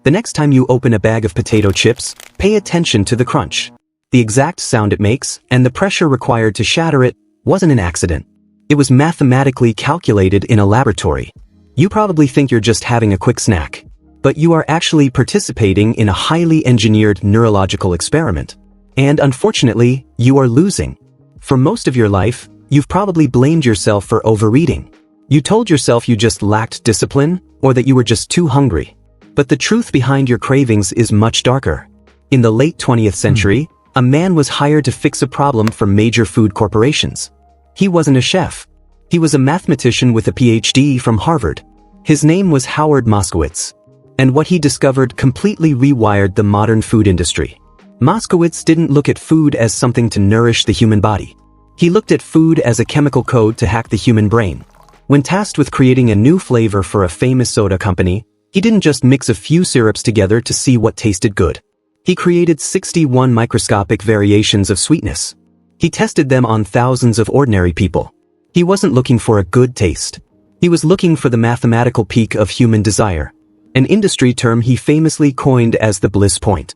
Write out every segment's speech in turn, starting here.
The next time you open a bag of potato chips, pay attention to the crunch. The exact sound it makes, and the pressure required to shatter it, wasn't an accident. It was mathematically calculated in a laboratory. You probably think you're just having a quick snack, but you are actually participating in a highly engineered neurological experiment. And unfortunately, you are losing. For most of your life, you've probably blamed yourself for overeating. You told yourself you just lacked discipline, or that you were just too hungry. But the truth behind your cravings is much darker. In the late 20th century, a man was hired to fix a problem for major food corporations. He wasn't a chef. He was a mathematician with a PhD from Harvard. His name was Howard Moskowitz. And what he discovered completely rewired the modern food industry. Moskowitz didn't look at food as something to nourish the human body. He looked at food as a chemical code to hack the human brain. When tasked with creating a new flavor for a famous soda company, he didn't just mix a few syrups together to see what tasted good. He created 61 microscopic variations of sweetness. He tested them on thousands of ordinary people. He wasn't looking for a good taste. He was looking for the mathematical peak of human desire, an industry term he famously coined as the Bliss Point.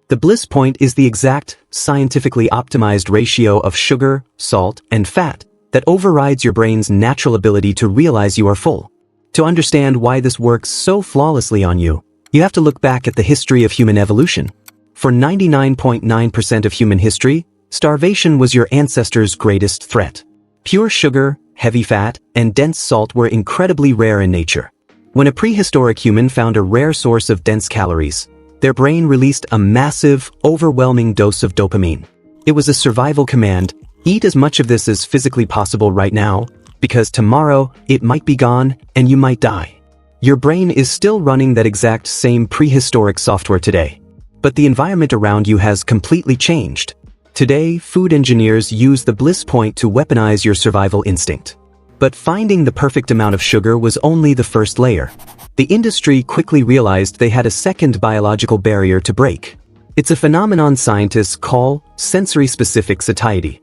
The Bliss Point is the exact, scientifically optimized ratio of sugar, salt, and fat that overrides your brain's natural ability to realize you are full. To understand why this works so flawlessly on you, you have to look back at the history of human evolution. For 99.9% of human history, starvation was your ancestors' greatest threat. Pure sugar, heavy fat, and dense salt were incredibly rare in nature. When a prehistoric human found a rare source of dense calories, their brain released a massive, overwhelming dose of dopamine. It was a survival command: eat as much of this as physically possible right now, because tomorrow it might be gone and you might die. Your brain is still running that exact same prehistoric software today, but the environment around you has completely changed. Today, food engineers use the Bliss Point to weaponize your survival instinct. But finding the perfect amount of sugar was only the first layer. The industry quickly realized they had a second biological barrier to break. It's a phenomenon scientists call sensory-specific satiety.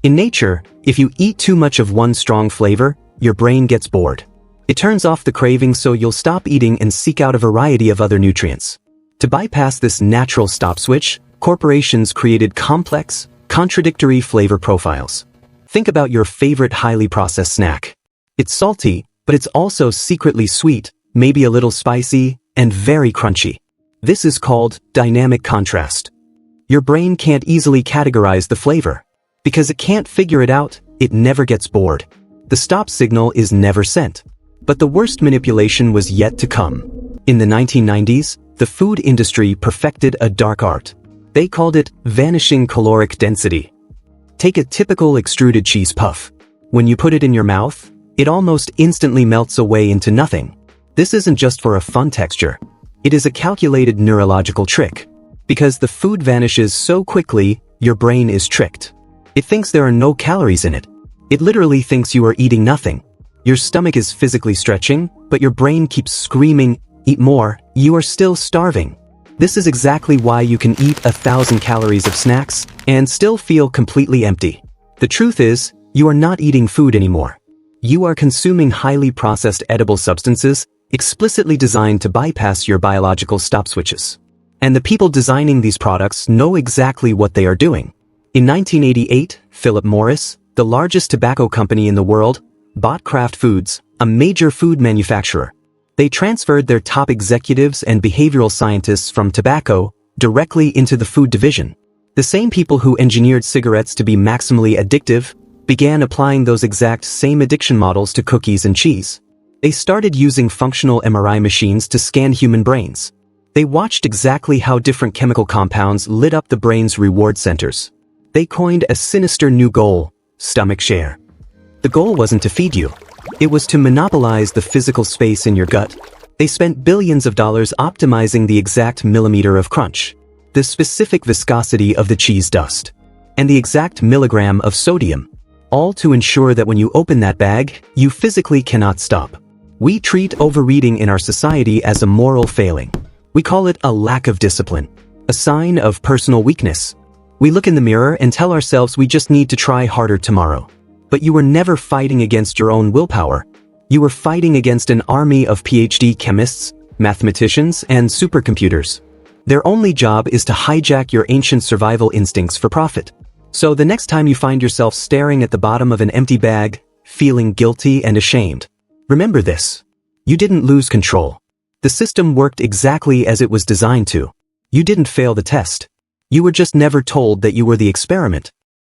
In nature, if you eat too much of one strong flavor, your brain gets bored. It turns off the craving, so you'll stop eating and seek out a variety of other nutrients. To bypass this natural stop switch, corporations created complex, contradictory flavor profiles. Think about your favorite highly processed snack. It's salty, but it's also secretly sweet, maybe a little spicy, and very crunchy. This is called dynamic contrast. Your brain can't easily categorize the flavor. Because it can't figure it out, it never gets bored. The stop signal is never sent. But the worst manipulation was yet to come. In the 1990s, the food industry perfected a dark art. They called it vanishing caloric density. Take a typical extruded cheese puff. When you put it in your mouth, it almost instantly melts away into nothing. This isn't just for a fun texture. It is a calculated neurological trick. Because the food vanishes so quickly, your brain is tricked. It thinks there are no calories in it. It literally thinks you are eating nothing. Your stomach is physically stretching, but your brain keeps screaming, "Eat more, you are still starving." This is exactly why you can eat 1,000 calories of snacks and still feel completely empty. The truth is, you are not eating food anymore. You are consuming highly processed edible substances explicitly designed to bypass your biological stop switches. And the people designing these products know exactly what they are doing. In 1988, Philip Morris, the largest tobacco company in the world, bought Kraft Foods, a major food manufacturer. They transferred their top executives and behavioral scientists from tobacco directly into the food division. The same people who engineered cigarettes to be maximally addictive began applying those exact same addiction models to cookies and cheese. They started using functional MRI machines to scan human brains. They watched exactly how different chemical compounds lit up the brain's reward centers. They coined a sinister new goal: stomach share. The goal wasn't to feed you. It was to monopolize the physical space in your gut. They spent billions of dollars optimizing the exact millimeter of crunch, the specific viscosity of the cheese dust, and the exact milligram of sodium, all to ensure that when you open that bag, you physically cannot stop. We treat overeating in our society as a moral failing. We call it a lack of discipline, a sign of personal weakness. We look in the mirror and tell ourselves we just need to try harder tomorrow. But you were never fighting against your own willpower. You were fighting against an army of PhD chemists, mathematicians, and supercomputers. Their only job is to hijack your ancient survival instincts for profit. So the next time you find yourself staring at the bottom of an empty bag, feeling guilty and ashamed, remember this. You didn't lose control. The system worked exactly as it was designed to. You didn't fail the test. You were just never told that you were the experiment.